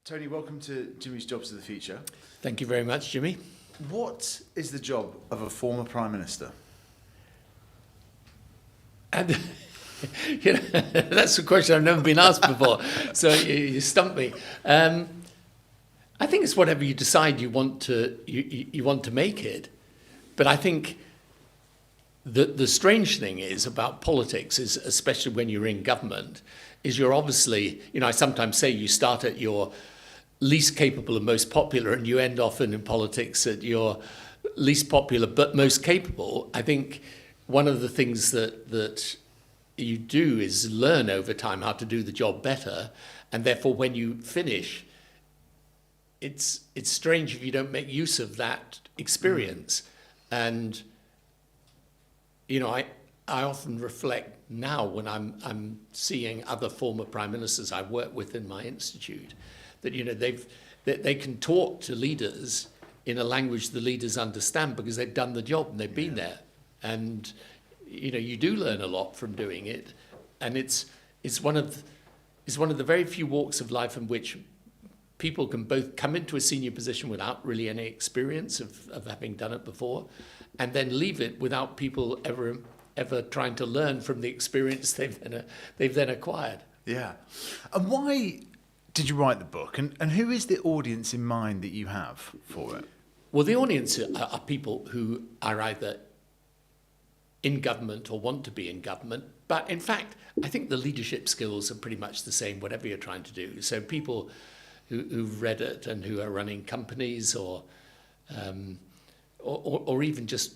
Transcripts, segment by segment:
Tony, welcome to Jimmy's Jobs of the Future. Thank you very much, Jimmy. What is the job of a former Prime Minister? And that's a question I've never been asked before, so you stumped me. I think it's whatever you decide you want to make it. But I think the strange thing is about politics, is especially when you're in government, is you're obviously, I sometimes say you start at your least capable and most popular, and you end often in politics at your least popular but most capable. I think one of the things that you do is learn over time how to do the job better, and therefore when you finish, it's strange if you don't make use of that experience. And I often reflect now when I'm seeing other former prime ministers I work with in my institute, that they can talk to leaders in a language the leaders understand because they've done the job and they've been there. And you do learn a lot from doing it, and it's one of the very few walks of life in which people can both come into a senior position without really any experience of having done it before, and then leave it without people ever trying to learn from the experience they've then acquired. Yeah. And why did you write the book? And who is the audience in mind that you have for it? Well, the audience are people who are either in government or want to be in government. But in fact, I think the leadership skills are pretty much the same, whatever you're trying to do. So people who've read it and who are running companies or even just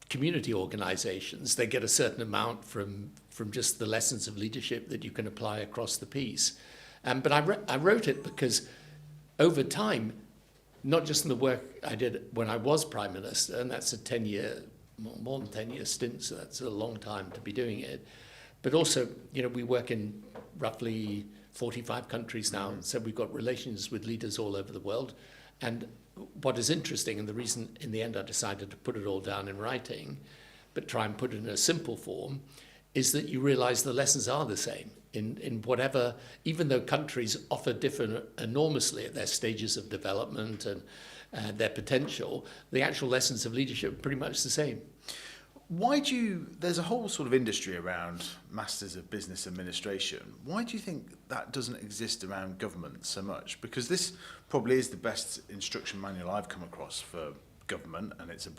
community organizations, they get a certain amount from just the lessons of leadership that you can apply across the piece. But I wrote it because over time, not just in the work I did when I was Prime Minister, and that's more than 10-year stint, so that's a long time to be doing it, but also, we work in roughly 45 countries now, so we've got relations with leaders all over the world. And what is interesting, and the reason in the end I decided to put it all down in writing, but try and put it in a simple form, is that you realize the lessons are the same in whatever, even though countries often differ enormously at their stages of development and their potential, the actual lessons of leadership are pretty much the same. There's a whole sort of industry around Masters of Business Administration. Why do you think that doesn't exist around government so much? Because this probably is the best instruction manual I've come across for government, and it's a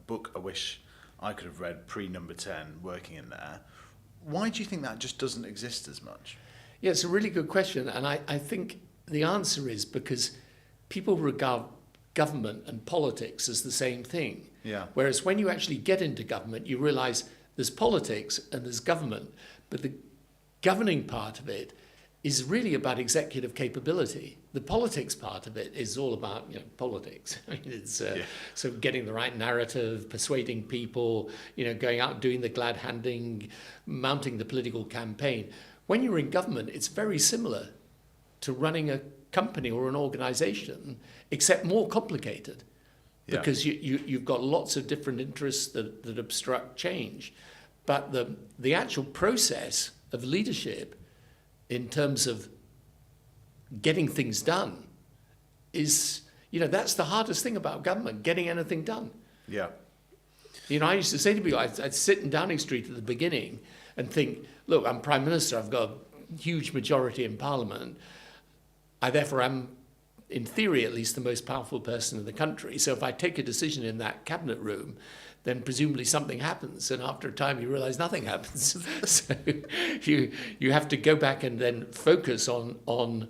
book I wish I could have read pre-number 10 working in there. Why do you think that just doesn't exist as much? Yeah, it's a really good question, and I think the answer is because people regard government and politics as the same thing. Yeah. Whereas when you actually get into government, you realize there's politics and there's government, but the governing part of it is really about executive capability. The politics part of it is all about politics. I mean, it's so getting the right narrative, persuading people, going out and doing the glad handing, mounting the political campaign. When you're in government, it's very similar to running a company or an organization, except more complicated. Because you've got lots of different interests that obstruct change. But the actual process of leadership in terms of getting things done is, that's the hardest thing about government, getting anything done. Yeah. I used to say to people, I'd sit in Downing Street at the beginning and think, look, I'm Prime Minister, I've got a huge majority in Parliament. I therefore am, in theory at least, the most powerful person in the country. So if I take a decision in that cabinet room, then presumably something happens, and after a time you realize nothing happens. So you have to go back and then focus on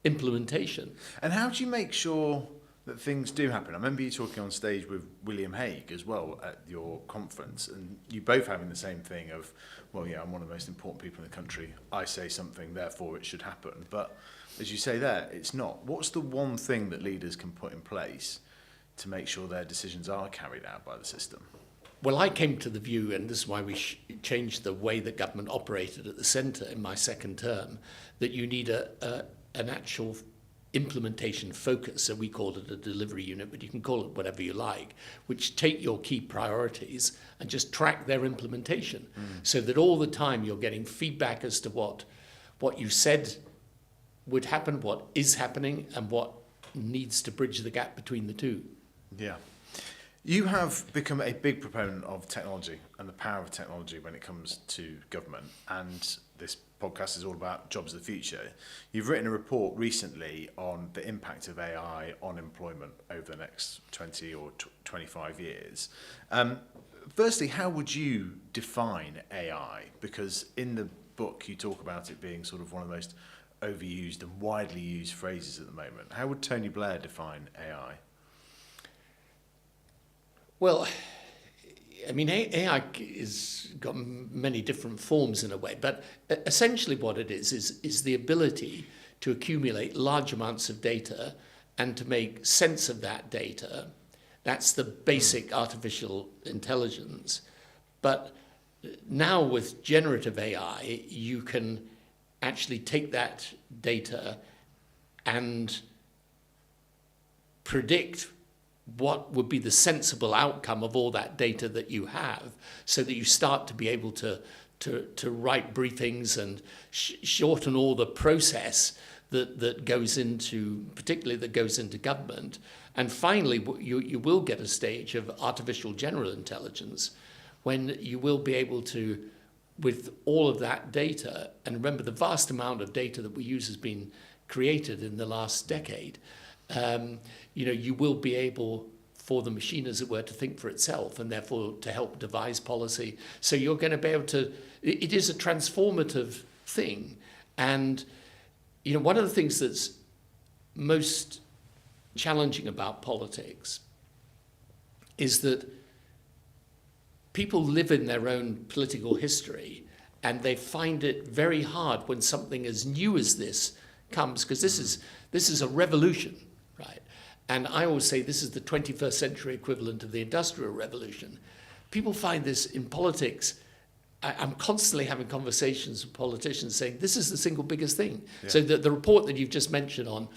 implementation. And how do you make sure that things do happen? I remember you talking on stage with William Hague as well at your conference, and you both having the same thing of, well, yeah, I'm one of the most important people in the country. I say something, therefore it should happen. But as you say there, it's not. What's the one thing that leaders can put in place to make sure their decisions are carried out by the system? Well, I came to the view, and this is why we changed the way that government operated at the centre in my second term, that you need an actual implementation focus. So we called it a delivery unit, but you can call it whatever you like, which take your key priorities and just track their implementation, so that all the time you're getting feedback as to what you said would happen, what is happening, and what needs to bridge the gap between the two. Yeah. You have become a big proponent of technology and the power of technology when it comes to government, and this podcast is all about jobs of the future. You've written a report recently on the impact of AI on employment over the next 20 or 25 years. Firstly, how would you define AI? Because in the book you talk about it being sort of one of the most overused and widely used phrases at the moment. How would Tony Blair define AI? Well, I mean, AI has got many different forms in a way, but essentially what it is the ability to accumulate large amounts of data and to make sense of that data. That's the basic artificial intelligence. But now with generative AI, you can actually take that data and predict what would be the sensible outcome of all that data that you have, so that you start to be able to write briefings and shorten all the process that goes into, particularly that goes into government. And finally, you will get a stage of artificial general intelligence when you will be able to, with all of that data, and remember the vast amount of data that we use has been created in the last decade, you will be able, for the machine, as it were, to think for itself and therefore to help devise policy. So you're going to be able to, it is a transformative thing. And, one of the things that's most challenging about politics is that people live in their own political history and they find it very hard when something as new as this comes, because this is a revolution, right? And I always say this is the 21st century equivalent of the Industrial Revolution. People find this in politics. I'm constantly having conversations with politicians saying this is the single biggest thing. Yeah. So the report that you've just mentioned on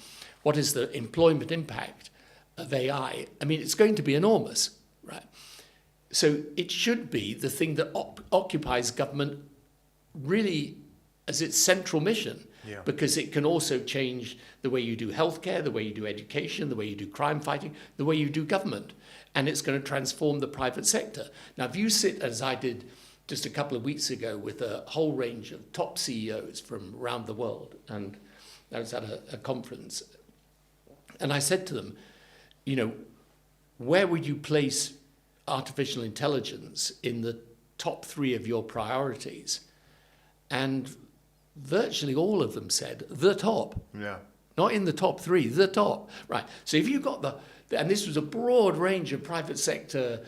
what is the employment impact of AI, I mean, it's going to be enormous, right? So it should be the thing that occupies government really as its central mission. Yeah. Because it can also change the way you do healthcare, the way you do education, the way you do crime fighting, the way you do government. And it's going to transform the private sector. Now, if you sit, as I did just a couple of weeks ago, with a whole range of top CEOs from around the world, and I was at a conference, and I said to them, where would you place artificial intelligence in the top 3 of your priorities? And virtually all of them said the top. Yeah. Not in the top 3, the top. Right. So if you've got and this was a broad range of private sector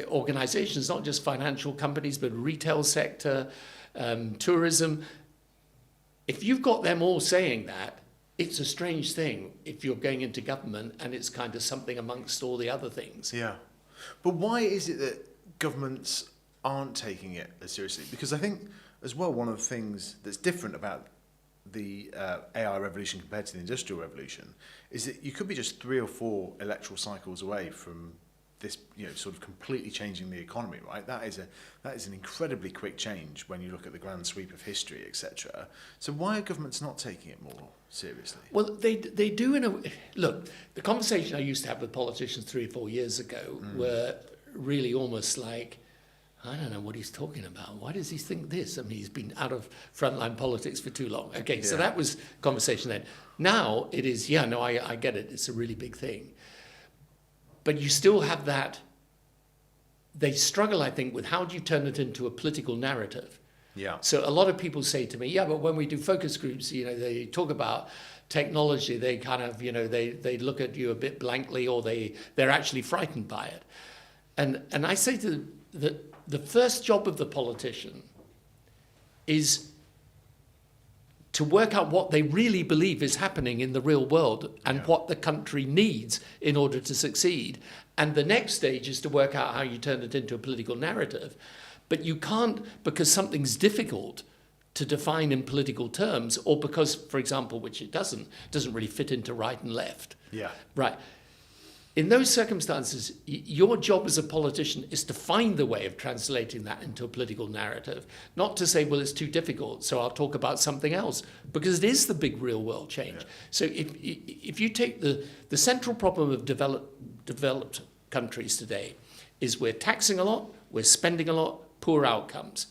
organizations, not just financial companies, but retail sector, tourism. If you've got them all saying that, it's a strange thing if you're going into government and it's kind of something amongst all the other things. Yeah. But why is it that governments aren't taking it as seriously? Because I think, as well, one of the things that's different about the AI revolution compared to the Industrial Revolution is that you could be just 3 or 4 electoral cycles away from this, sort of completely changing the economy, right? That is an incredibly quick change when you look at the grand sweep of history, etc. So why are governments not taking it more seriously? Well, they do look, the conversation I used to have with politicians 3 or 4 years ago were really almost like, I don't know what he's talking about. Why does he think this? I mean, he's been out of frontline politics for too long. Okay, so that was conversation then. Now it is, I get it. It's a really big thing. But you still have that. They struggle, I think, with how do you turn it into a political narrative? Yeah. So a lot of people say to me, but when we do focus groups, they talk about technology, they kind of, they look at you a bit blankly, or they're actually frightened by it. And I say to them that the first job of the politician is to work out what they really believe is happening in the real world and what the country needs in order to succeed. And the next stage is to work out how you turn it into a political narrative. But you can't, because something's difficult to define in political terms, or because, for example, which it doesn't really fit into right and left. Yeah. Right. in those circumstances, your job as a politician is to find the way of translating that into a political narrative, not to say, well, it's too difficult, so I'll talk about something else, because it is the big real world change. Yeah. So if you take the central problem of developed countries today is we're taxing a lot, we're spending a lot, poor outcomes.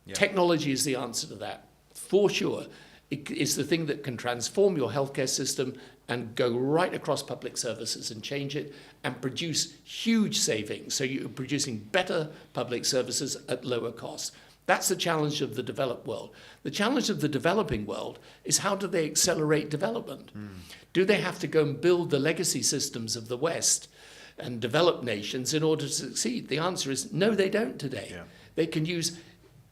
Yeah. Technology is the answer to that, for sure. It is the thing that can transform your healthcare system and go right across public services and change it and produce huge savings. So you're producing better public services at lower cost. That's the challenge of the developed world. The challenge of the developing world is how do they accelerate development? Do they have to go and build the legacy systems of the West and developed nations in order to succeed? The answer is no, they don't today. Yeah. They can use...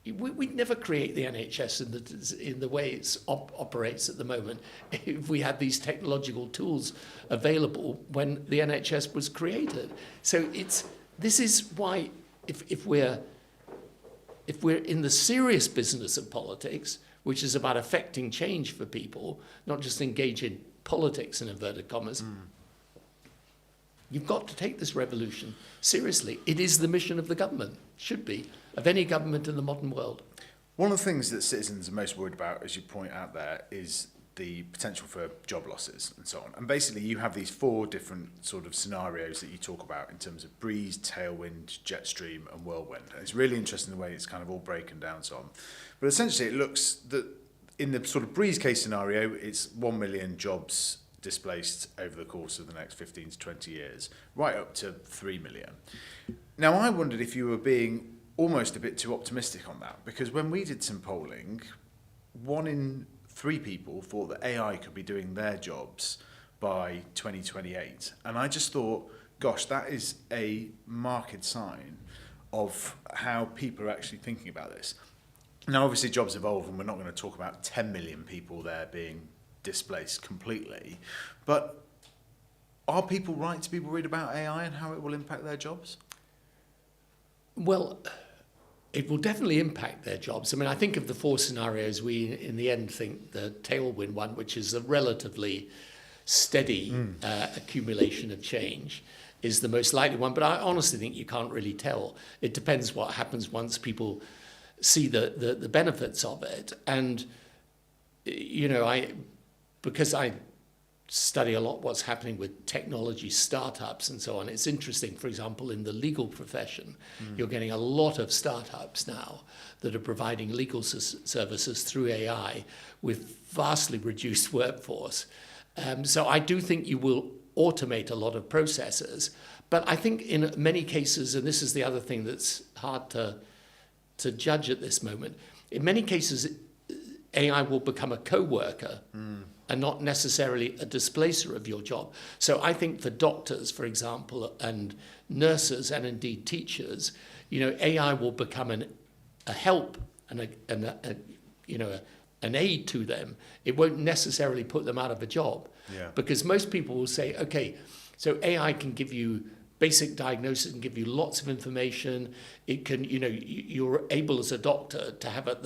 We'd never create the NHS in the way it operates at the moment if we had these technological tools available when the NHS was created. So this is why if we're in the serious business of politics, which is about affecting change for people, not just engage in politics in inverted commas, you've got to take this revolution seriously. It is the mission of the government, should be, of any government in the modern world. One of the things that citizens are most worried about, as you point out there, is the potential for job losses and so on. And basically you have these 4 different sort of scenarios that you talk about in terms of breeze, tailwind, jet stream and whirlwind. And it's really interesting the way it's kind of all broken down so on. But essentially it looks that in the sort of breeze case scenario, it's 1 million jobs displaced over the course of the next 15 to 20 years, right up to 3 million. Now, I wondered if you were being almost a bit too optimistic on that, because when we did some polling, 1 in 3 people thought that AI could be doing their jobs by 2028. And I just thought, gosh, that is a marked sign of how people are actually thinking about this. Now, obviously, jobs evolve, and we're not going to talk about 10 million people there being displaced completely. But are people right to be worried about AI and how it will impact their jobs? Well, it will definitely impact their jobs. I mean, I think of the 4 scenarios, we in the end think the tailwind one, which is a relatively steady accumulation of change, is the most likely one. But I honestly think you can't really tell. It depends what happens once people see the benefits of it. And, you know, because I study a lot what's happening with technology startups and so on. It's interesting, for example, in the legal profession, you're getting a lot of startups now that are providing legal services through AI with vastly reduced workforce. So I do think you will automate a lot of processes. But I think in many cases, and this is the other thing that's hard to judge at this moment, in many cases, AI will become a co-worker and not necessarily a displacer of your job. So I think for doctors, for example, and nurses and indeed teachers, you know, AI will become a help and an aid to them. It won't necessarily put them out of a job. Yeah. Because most people will say, okay, so AI can give you basic diagnosis and give you lots of information. It can, you know, you're able as a doctor to have at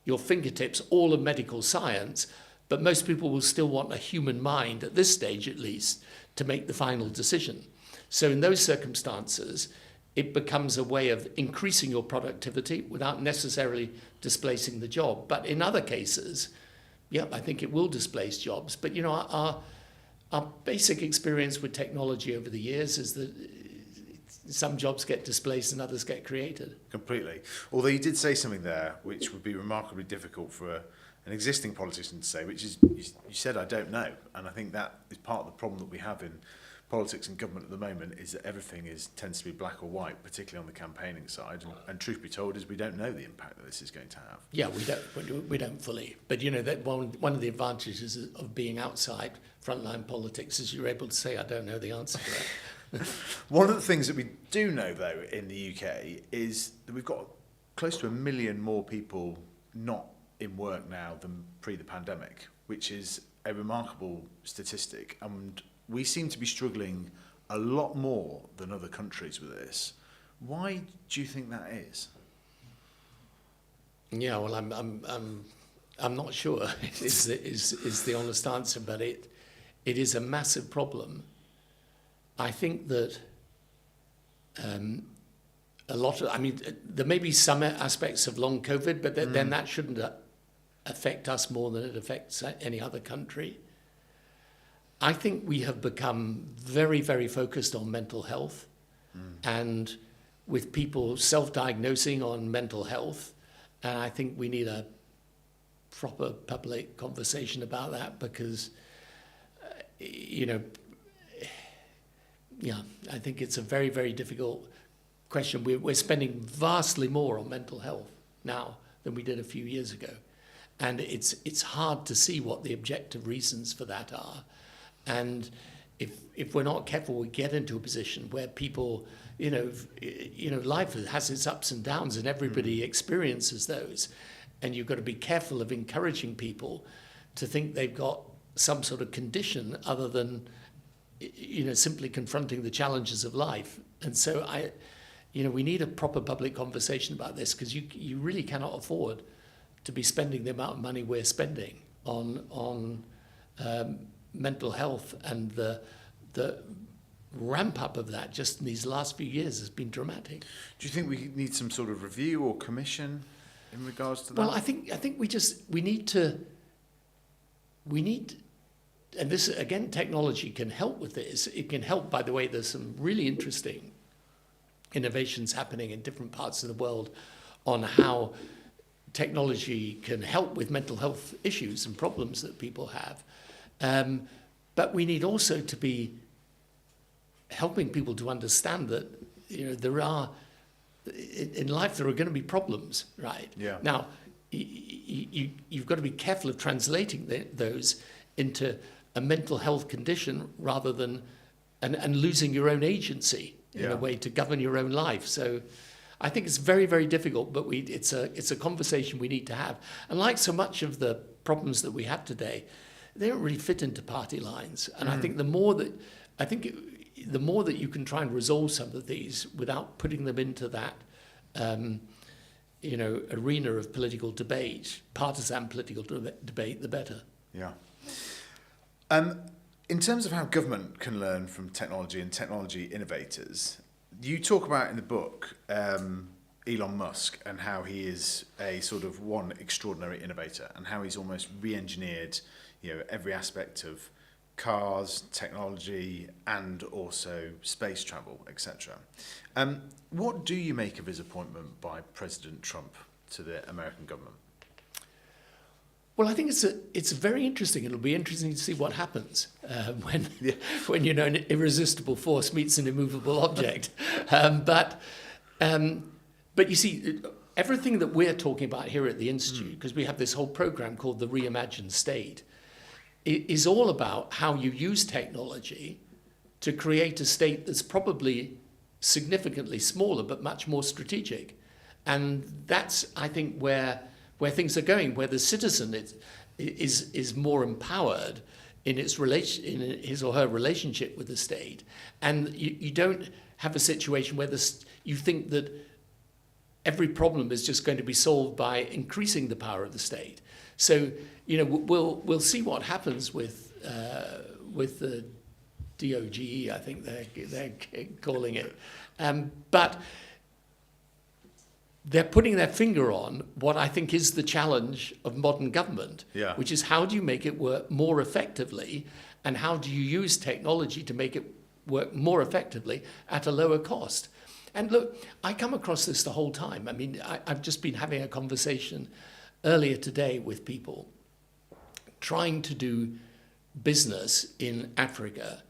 your fingertips all of medical science, but most people will still want a human mind, at this stage at least, to make the final decision. So in those circumstances, it becomes a way of increasing your productivity without necessarily displacing the job. But in other cases, yeah, I think it will displace jobs. But, you know, our basic experience with technology over the years is that some jobs get displaced and others get created. Completely. Although you did say something there which would be remarkably difficult for an existing politician to say, which is, you said, I don't know. And I think that is part of the problem that we have in politics and government at the moment, is that everything tends to be black or white, particularly on the campaigning side. And truth be told, is we don't know the impact that this is going to have. Yeah, we don't fully. But, you know, that one of the advantages of being outside frontline politics is you're able to say, I don't know the answer to that. One of the things that we do know, though, in the UK is that we've got close to 1 million more people not in work now than pre the pandemic, which is a remarkable statistic. And we seem to be struggling a lot more than other countries with this. Why do you think that is? Yeah, well, I'm not sure is the honest answer, but it is a massive problem. I think that there may be some aspects of long COVID, but then that shouldn't affect us more than it affects any other country. I think we have become very, very focused on mental health, and with people self-diagnosing on mental health, and I think we need a proper public conversation about that because, I think it's a very, very difficult question. We're spending vastly more on mental health now than we did a few years ago, and it's hard to see what the objective reasons for that are. And if we're not careful, we get into a position where people, life has its ups and downs, and everybody experiences those. And you've got to be careful of encouraging people to think they've got some sort of condition other than, simply confronting the challenges of life. And so we need a proper public conversation about this because you really cannot afford to be spending the amount of money we're spending on mental health, and the ramp up of that just in these last few years has been dramatic. Do you think we need some sort of review or commission in regards to that? Well, I think we need, and this again, technology can help with this. It can help, by the way. There's some really interesting innovations happening in different parts of the world on how technology can help with mental health issues and problems that people have. But we need also to be helping people to understand that there are in life there are going to be problems, right? Yeah. Now, you've got to be careful of translating those into a mental health condition rather than and losing your own agency in a way to govern your own life. So I think it's very, very difficult, but it's a conversation we need to have. And like so much of the problems that we have today, they don't really fit into party lines. And I think the more that you can try and resolve some of these without putting them into that arena of political debate, partisan political debate, the better. Yeah. In terms of how government can learn from technology and technology innovators, you talk about in the book Elon Musk and how he is a sort of one extraordinary innovator and how he's almost re-engineered every aspect of cars, technology, and also space travel, etc. What do you make of his appointment by President Trump to the American government? Well, I think it's very interesting. It'll be interesting to see what happens when an irresistible force meets an immovable object. But you see, everything that we're talking about here at the Institute, because we have this whole program called the Reimagined State, is all about how you use technology to create a state that's probably significantly smaller but much more strategic. And that's, I think, where things are going, where the citizen is more empowered in his or her relationship with the state. And you don't have a situation where you think that every problem is just going to be solved by increasing the power of the state. So, we'll see what happens with the DOGE, I think they're calling it. But they're putting their finger on what I think is the challenge of modern government, which is how do you make it work more effectively, and how do you use technology to make it work more effectively at a lower cost? And look, I come across this the whole time. I mean, I've just been having a conversation earlier today with people trying to do business in Africa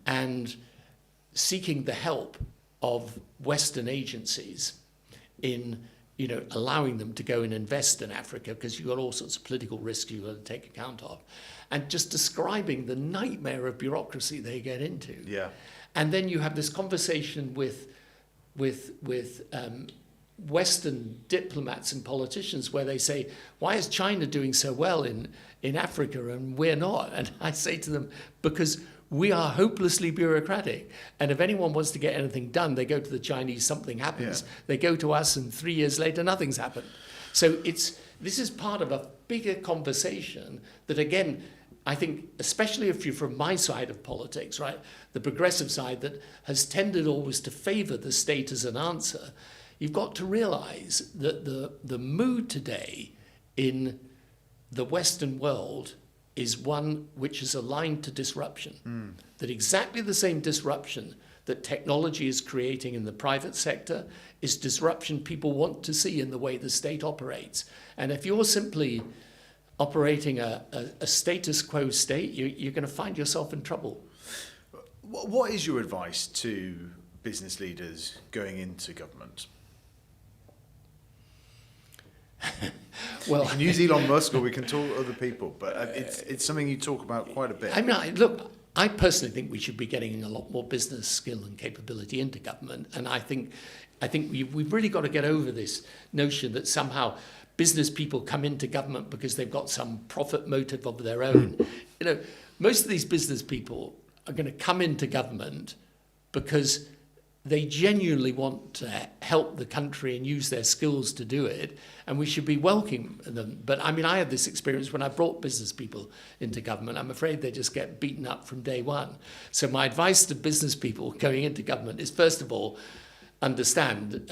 and seeking the help of Western agencies in allowing them to go and invest in Africa, because you've got all sorts of political risks you've got to take account of, and just describing the nightmare of bureaucracy they get into. Yeah. And then you have this conversation with Western diplomats and politicians where they say, why is China doing so well in Africa and we're not? And I say to them, because we are hopelessly bureaucratic. And if anyone wants to get anything done, they go to the Chinese, something happens. Yeah. They go to us, and 3 years later, nothing's happened. So this is part of a bigger conversation that, again, I think, especially if you're from my side of politics, right, the progressive side that has tended always to favour the state as an answer, you've got to realise that the mood today in the Western world is one which is aligned to disruption. That exactly the same disruption that technology is creating in the private sector is disruption people want to see in the way the state operates. And if you're simply operating a status quo state, you're going to find yourself in trouble. What is your advice to business leaders going into government? Well, You can use Elon Musk, or we can talk other people, but it's something you talk about quite a bit. I mean, look, I personally think we should be getting a lot more business skill and capability into government, and I think we've really got to get over this notion that somehow business people come into government because they've got some profit motive of their own. You know, most of these business people are going to come into government because they genuinely want to help the country and use their skills to do it, and we should be welcoming them. But I mean, I had this experience when I brought business people into government. I'm afraid they just get beaten up from day one. So my advice to business people going into government is, first of all, understand,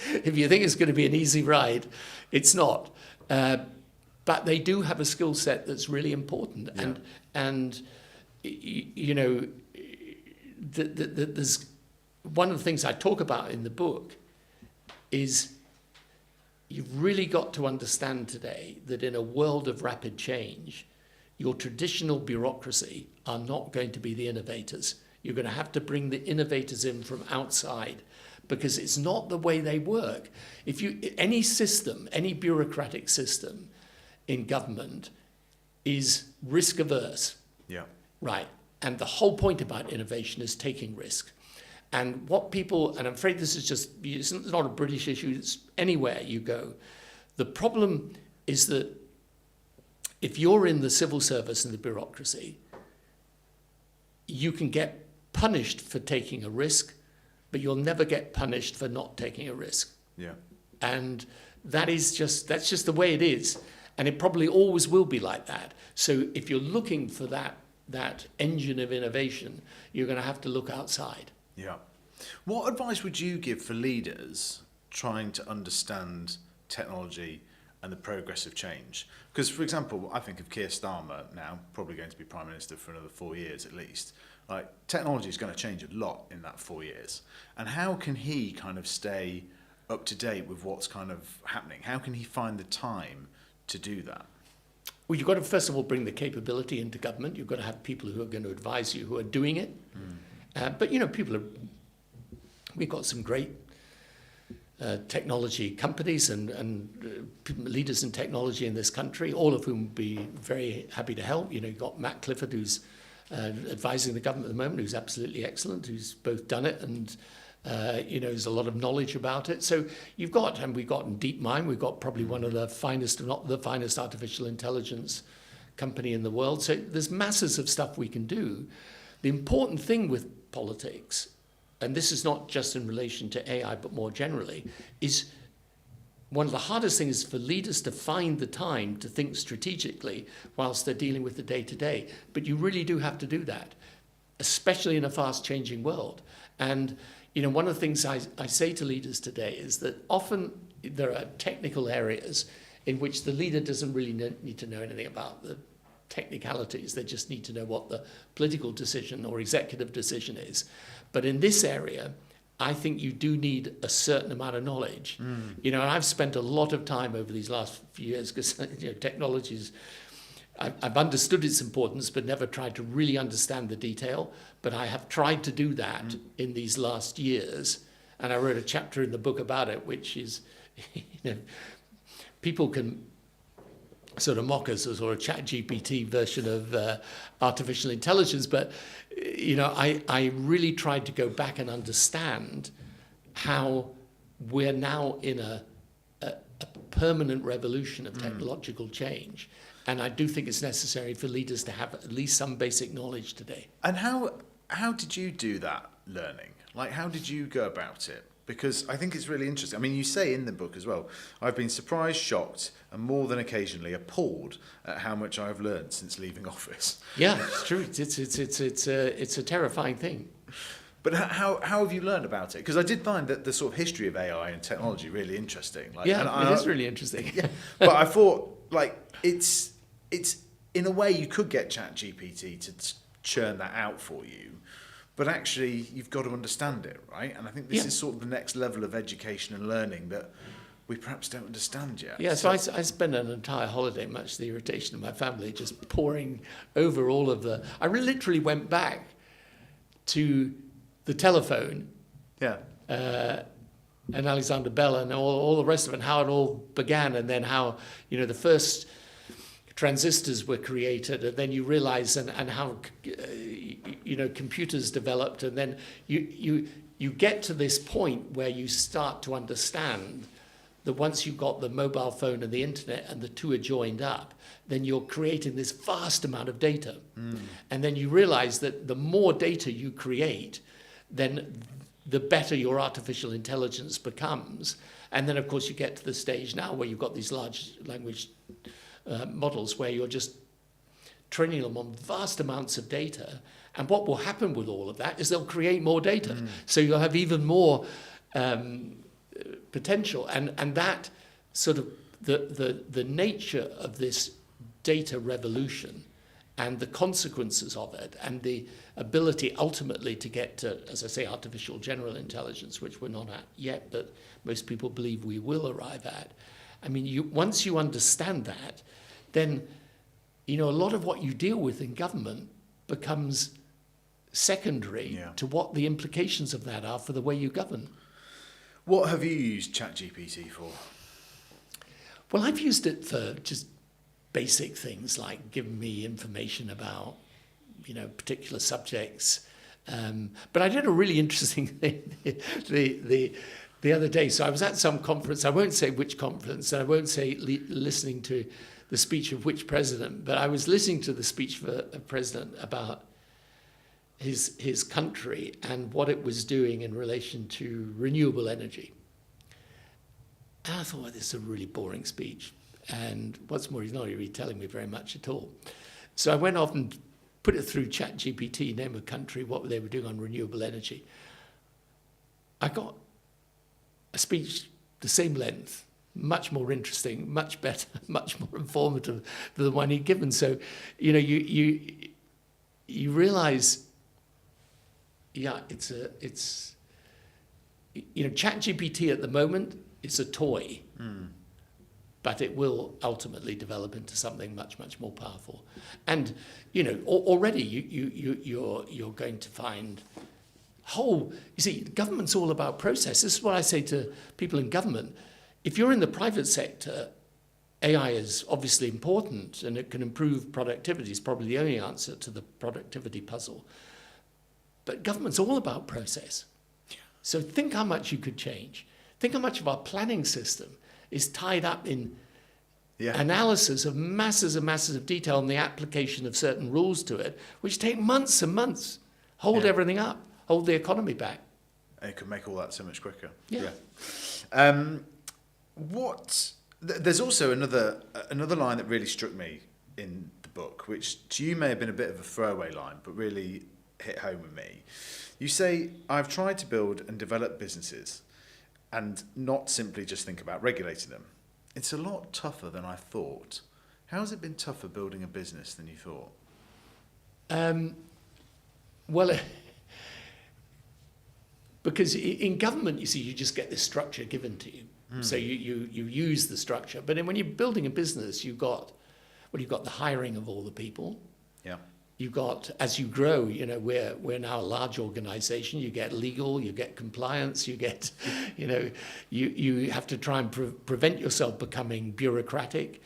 if you think it's going to be an easy ride, it's not. But they do have a skill set that's really important. Yeah. And you know, there's one of the things I talk about in the book is you've really got to understand today that in a world of rapid change, your traditional bureaucracy are not going to be the innovators. You're going to have to bring the innovators in from outside, because it's not the way they work. Any system, any bureaucratic system in government is risk averse. Yeah. Right. And the whole point about innovation is taking risk. And what people, and I'm afraid this is just, it's not a British issue, it's anywhere you go. The problem is that if you're in the civil service and the bureaucracy, you can get punished for taking a risk, but you'll never get punished for not taking a risk. Yeah. And that's just the way it is. And it probably always will be like that. So if you're looking for that engine of innovation, you're going to have to look outside. Yeah. What advice would you give for leaders trying to understand technology and the progress of change? Because, for example, I think of Keir Starmer now, probably going to be Prime Minister for another 4 years at least. Like, technology is going to change a lot in that 4 years. And how can he kind of stay up to date with what's kind of happening? How can he find the time to do that? Well, you've got to, first of all, bring the capability into government. You've got to have people who are going to advise you, who are doing it. But, you know, we've got some great technology companies and leaders in technology in this country, all of whom would be very happy to help. You know, you've got Matt Clifford, who's advising the government at the moment, who's absolutely excellent, who's both done it and you know, there's a lot of knowledge about it. So we've got in DeepMind, we've got probably one of the finest, if not the finest, artificial intelligence company in the world. So there's masses of stuff we can do. The important thing with politics, and this is not just in relation to AI, but more generally, is one of the hardest things for leaders to find the time to think strategically whilst they're dealing with the day-to-day. But you really do have to do that, especially in a fast-changing world. And you know, one of the things I say to leaders today is that often there are technical areas in which the leader doesn't really need to know anything about the technicalities. They just need to know what the political decision or executive decision is. But in this area, I think you do need a certain amount of knowledge. You know, and I've spent a lot of time over these last few years because, you know, technologies, I've understood its importance, but never tried to really understand the detail. But I have tried to do that in these last years. And I wrote a chapter in the book about it, which is, you know, people can sort of mock us as or a ChatGPT version of artificial intelligence. But, you know, I really tried to go back and understand how we're now in a permanent revolution of technological change. And I do think it's necessary for leaders to have at least some basic knowledge today. And how did you do that learning? Like, how did you go about it? because I think it's really interesting. I mean, you say in the book as well, I've been surprised, shocked, and more than occasionally appalled at how much I've learned since leaving office. Yeah, it's true. It's a terrifying thing. But how have you learned about it? Because I did find that the sort of history of AI and technology really interesting. Like, Yeah, it is really interesting. Yeah, but I thought, like, it's in a way you could get ChatGPT to churn that out for you, but actually you've got to understand it, right? And I think this is sort of the next level of education and learning that we perhaps don't understand yet. Yeah, so I spent an entire holiday, much to the irritation of my family, just poring over all of the... I literally went back to the telephone, and Alexander Bell and all the rest of it, and how it all began, and then how, you know, the first transistors were created, and then you realize and how, you know, computers developed, and then you get to this point where you start to understand that once you've got the mobile phone and the internet and the two are joined up, then you're creating this vast amount of data. And then you realize that the more data you create, then the better your artificial intelligence becomes. And then, of course, you get to the stage now where you've got these large language models where you're just training them on vast amounts of data. And what will happen with all of that is they'll create more data. So you'll have even more potential. And that sort of the nature of this data revolution and the consequences of it and the ability ultimately to get to, as I say, artificial general intelligence, which we're not at yet, but most people believe we will arrive at. I mean, once you understand that, then, you know, a lot of what you deal with in government becomes secondary to what the implications of that are for the way you govern. What have you used ChatGPT for? Well, I've used it for just basic things like giving me information about, you know, particular subjects. But I did a really interesting thing the other day. So I was at some conference. I won't say which conference, and I won't say listening to the speech of which president, but I was listening to the speech of a president about his country and what it was doing in relation to renewable energy. And I thought, well, this is a really boring speech. And what's more, he's not really telling me very much at all. So I went off and put it through ChatGPT, name a country, what they were doing on renewable energy. I got a speech the same length, much more interesting, much better, much more informative than the one he'd given. So, you know, you realize, it's you know, ChatGPT at the moment, it's a toy. But it will ultimately develop into something much, much more powerful. And, you know, already you're going to find you see, government's all about process. This is what I say to people in government. If you're in the private sector, AI is obviously important and it can improve productivity. It's probably the only answer to the productivity puzzle. But government's all about process. So think how much you could change. Think how much of our planning system is tied up in analysis of masses and masses of detail and the application of certain rules to it, which take months and months, hold everything up, hold the economy back. And it could make all that so much quicker. Yeah. There's also another line that really struck me in the book, which to you may have been a bit of a throwaway line, but really hit home with me. You say, I've tried to build and develop businesses and not simply just think about regulating them. It's a lot tougher than I thought. How has it been tougher building a business than you thought? Well, because in government, you see, you just get this structure given to you. So you use the structure. But then when you're building a business, you've got the hiring of all the people. Yeah. You've got, as you grow, you know, we're now a large organization. You get legal, you get compliance, you get, you know, you have to try and prevent yourself becoming bureaucratic.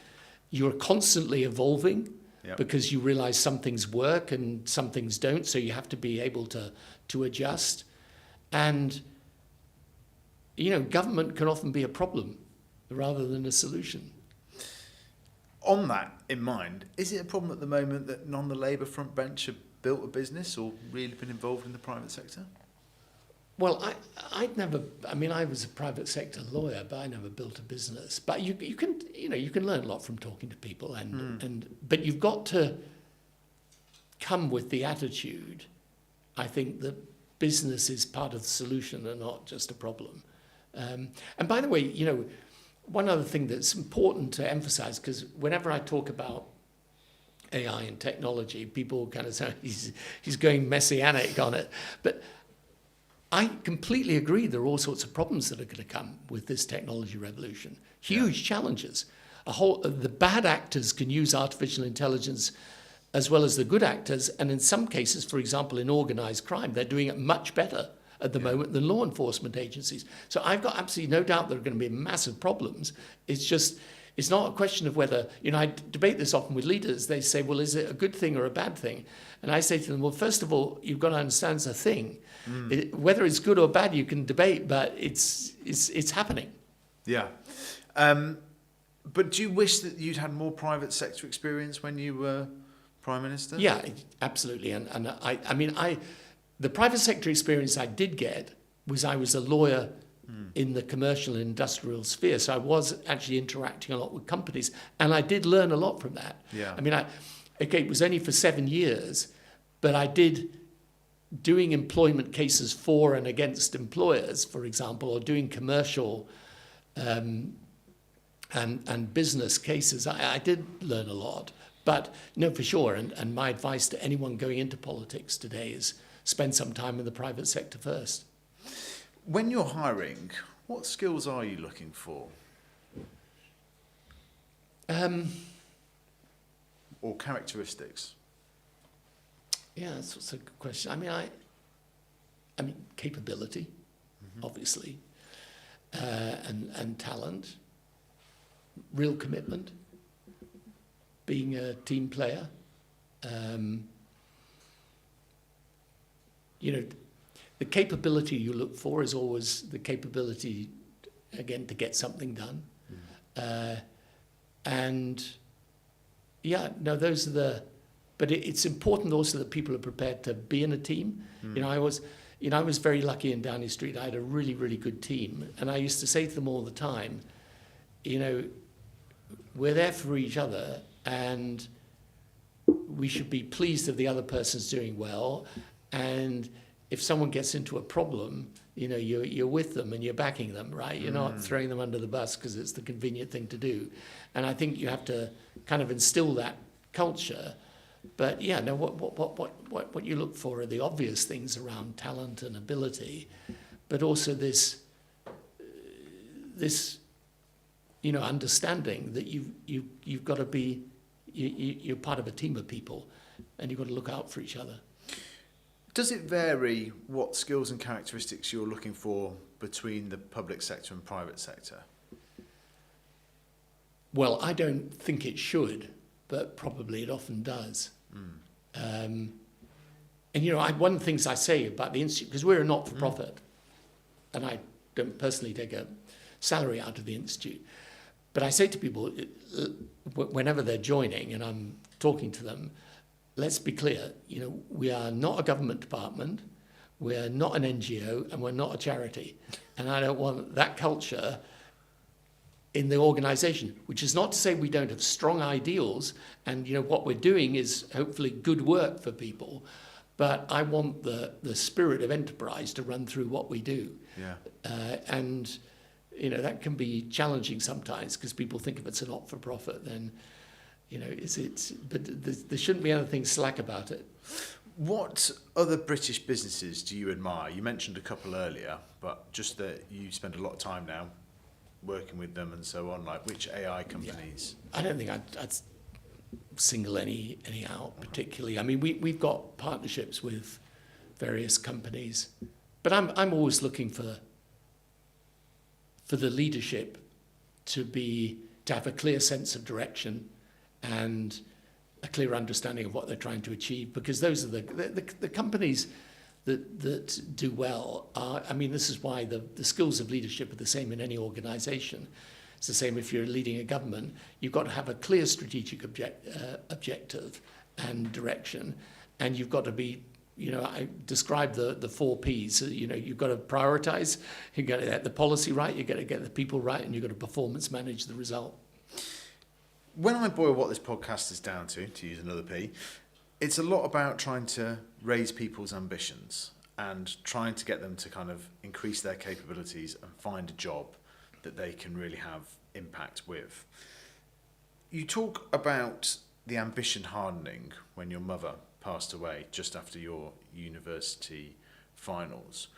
You're constantly evolving because you realize some things work and some things don't. So you have to be able to adjust. And, you know, government can often be a problem rather than a solution. On that in mind, is it a problem at the moment that none on the Labour front bench have built a business or really been involved in the private sector? Well, I'd never. I mean, I was a private sector lawyer, but I never built a business. But you can learn a lot from talking to people, but you've got to come with the attitude, I think, that business is part of the solution and not just a problem. And by the way, one other thing that's important to emphasize, because whenever I talk about AI and technology, people kind of say he's going messianic on it, but I completely agree there are all sorts of problems that are going to come with this technology revolution. Huge challenges. The bad actors can use artificial intelligence as well as the good actors, and in some cases, for example, in organized crime, they're doing it much better at the moment than law enforcement agencies. So I've got absolutely no doubt there are going to be massive problems. It's not a question of whether, I debate this often with leaders. They say, well, is it a good thing or a bad thing? And I say to them, well, first of all, you've got to understand it's a thing. Whether it's good or bad, you can debate, but it's happening. Yeah. But do you wish that you'd had more private sector experience when you were Prime Minister? Yeah, absolutely. And the private sector experience I did get was I was a lawyer in the commercial and industrial sphere. So I was actually interacting a lot with companies, and I did learn a lot from that. Yeah. I mean, it was only for 7 years, but I did doing employment cases for and against employers, for example, or doing commercial and business cases. I did learn a lot. But no, for sure, and my advice to anyone going into politics today is spend some time in the private sector first. When you're hiring, what skills are you looking for? Or characteristics? Yeah, that's a good question. I mean, capability, obviously, and talent, real commitment, being a team player. The capability you look for is always the capability, again, to get something done. Those are the. But it's important also that people are prepared to be in a team. I was very lucky in Downing Street. I had a really, really good team, and I used to say to them all the time, we're there for each other, and we should be pleased if the other person's doing well. And if someone gets into a problem, you're with them and you're backing them, right? You're not throwing them under the bus because it's the convenient thing to do. And I think you have to kind of instill that culture. But what you look for are the obvious things around talent and ability, but also this understanding that you've got to be you're part of a team of people, and you've got to look out for each other. Does it vary what skills and characteristics you're looking for between the public sector and private sector? Well, I don't think it should, but probably it often does. One of the things I say about the Institute, because we're a not-for-profit, and I don't personally take a salary out of the Institute, but I say to people, whenever they're joining and I'm talking to them, let's be clear, we are not a government department, we're not an NGO, and we're not a charity. And I don't want that culture in the organisation, which is not to say we don't have strong ideals, and what we're doing is hopefully good work for people, but I want the spirit of enterprise to run through what we do. Yeah. That can be challenging sometimes because people think if it's a not-for-profit, then but there shouldn't be anything slack about it. What other British businesses do you admire? You mentioned a couple earlier, but just that you spend a lot of time now working with them and so on, like which AI companies? Yeah. I don't think I'd single any out particularly. I mean, we've got partnerships with various companies, but I'm always looking for the leadership to have a clear sense of direction and a clear understanding of what they're trying to achieve, because those are the companies that do well. This is why the skills of leadership are the same in any organisation. It's the same if you're leading a government. You've got to have a clear strategic objective and direction, and you've got to be I described the 4 Ps. So, you've got to prioritize, you've got to get the policy right, you've got to get the people right, and you've got to performance manage the result. When I boil what this podcast is down to use another P, it's a lot about trying to raise people's ambitions and trying to get them to kind of increase their capabilities and find a job that they can really have impact with. You talk about the ambition hardening when your mother passed away just after your university finals.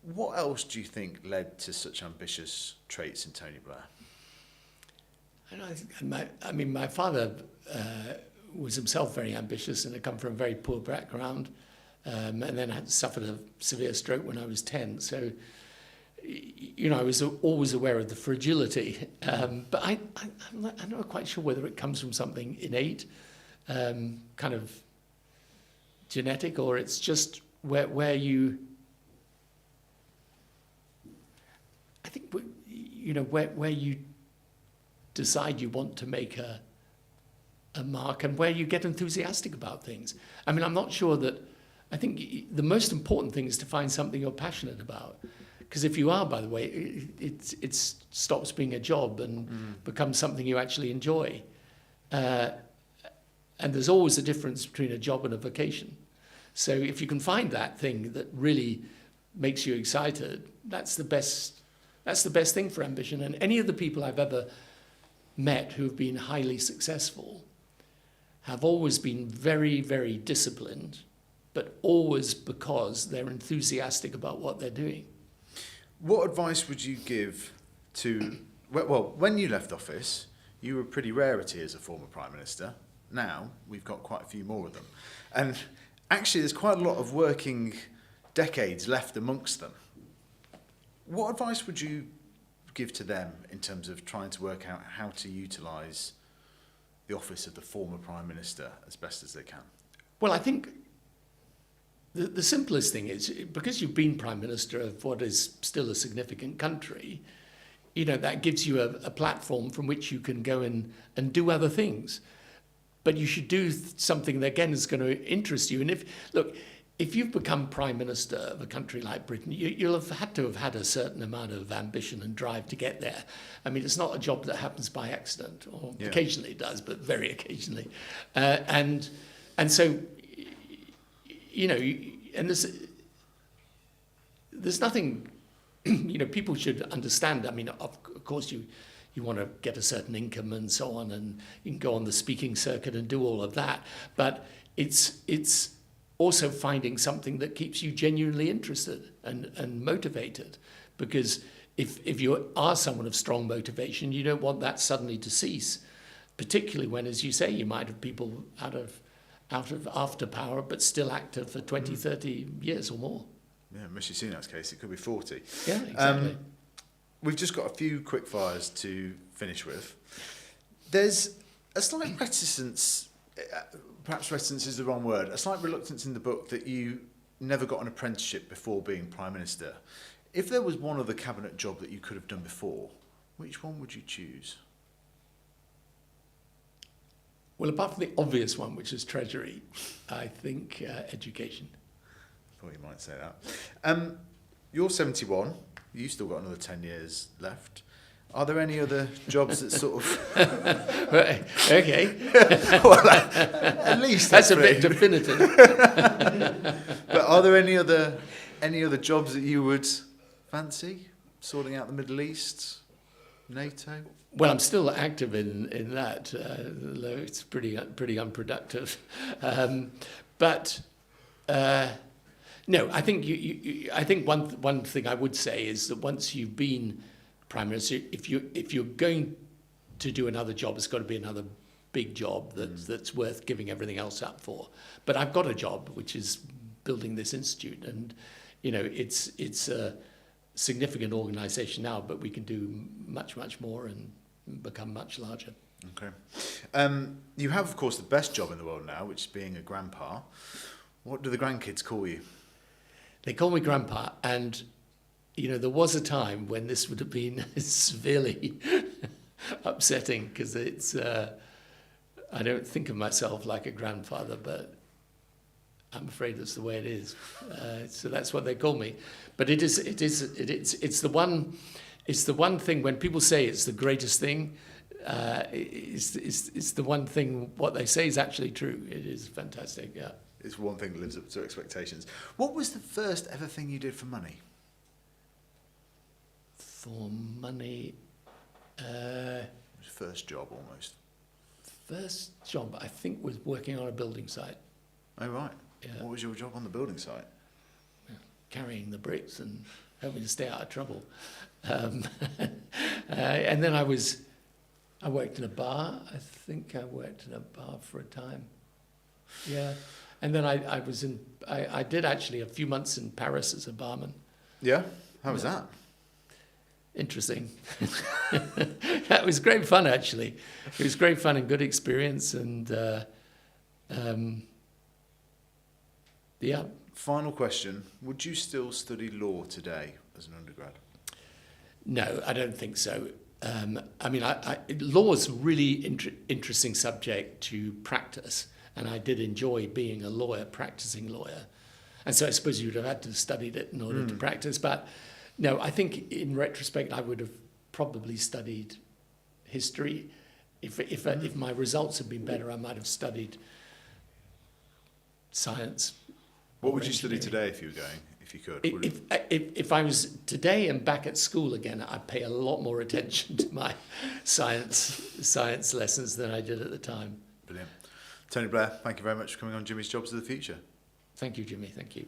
What else do you think led to such ambitious traits in Tony Blair? My father was himself very ambitious and had come from a very poor background, and then had suffered a severe stroke when I was 10. So, I was always aware of the fragility, but I'm not quite sure whether it comes from something innate, kind of genetic, or it's just where you. I think where you decide you want to make a mark and where you get enthusiastic about things. I mean, I'm not sure that. I think the most important thing is to find something you're passionate about. Because if you are, by the way, it stops being a job and becomes something you actually enjoy. And there's always a difference between a job and a vocation. So if you can find that thing that really makes you excited, that's the best thing for ambition. And any of the people I've ever met who have been highly successful have always been very, very disciplined, but always because they're enthusiastic about what they're doing. What advice would you give to, well, when you left office, you were a pretty rarity as a former Prime Minister. Now, we've got quite a few more of them. And actually, there's quite a lot of working decades left amongst them. What advice would you give to them in terms of trying to work out how to utilise the office of the former Prime Minister as best as they can? Well, I think the simplest thing is, because you've been Prime Minister of what is still a significant country, that gives you a platform from which you can go and do other things. But you should do something that, again, is going to interest you. And if you've become Prime Minister of a country like Britain, you'll have had to have had a certain amount of ambition and drive to get there. I mean, it's not a job that happens by accident, or occasionally it does, but very occasionally. And so, and there's nothing, people should understand. I mean, of course, you want to get a certain income and so on, and you can go on the speaking circuit and do all of that. But it's also finding something that keeps you genuinely interested and motivated. Because if you are someone of strong motivation, you don't want that suddenly to cease, particularly when, as you say, you might have people out of after power, but still active for 20, 30 years or more. Yeah, in Rishi Sunak's case, it could be 40. Yeah, exactly. We've just got a few quick fires to finish with. There's a slight reticence, perhaps reticence is the wrong word, a slight reluctance in the book that you never got an apprenticeship before being Prime Minister. If there was one other cabinet job that you could have done before, which one would you choose? Well, apart from the obvious one, which is Treasury, I think education. Thought you might say that. You're 71. You've still got another 10 years left. Are there any other jobs that sort of... Right, okay. Well, at least that's a bit definitive. But are there any other jobs that you would fancy? Sorting out the Middle East, NATO? Well, I'm still active in that, though it's pretty unproductive. But no, I think I think one thing I would say is that once you've been Prime Minister, if you're going to do another job, it's got to be another big job that's worth giving everything else up for. But I've got a job, which is building this institute, and it's a significant organisation now, but we can do much more and become much larger. Okay. You have, of course, the best job in the world now, which is being a grandpa. What do the grandkids call you? They call me Grandpa, and there was a time when this would have been severely upsetting, because it's I don't think of myself like a grandfather, but I'm afraid that's the way it is. So that's what they call me. But it's the one thing when people say it's the greatest thing. It's the one thing. What they say is actually true. It is fantastic. Yeah. It's one thing that lives up to expectations. What was the first ever thing you did for money? For money. First job, almost. First job, I think, was working on a building site. Oh, right. Yeah. What was your job on the building site? Carrying the bricks and helping to stay out of trouble. And then I worked in a bar. I think I worked in a bar for a time. Yeah. And then I did actually a few months in Paris as a barman. Yeah? How was that? Interesting. That was great fun, actually. It was great fun and good experience. And yeah. Final question. Would you still study law today as an undergrad? No, I don't think so. I mean, law is a really interesting subject to practice. And I did enjoy being a lawyer, practicing lawyer. And so I suppose you would have had to have studied it in order to practice. But no, I think in retrospect, I would have probably studied history. If my results had been better, I might have studied science. What would you study today if you were going, if you could? If I was today and back at school again, I'd pay a lot more attention to my science lessons than I did at the time. Brilliant. Tony Blair, thank you very much for coming on Jimmy's Jobs of the Future. Thank you, Jimmy. Thank you.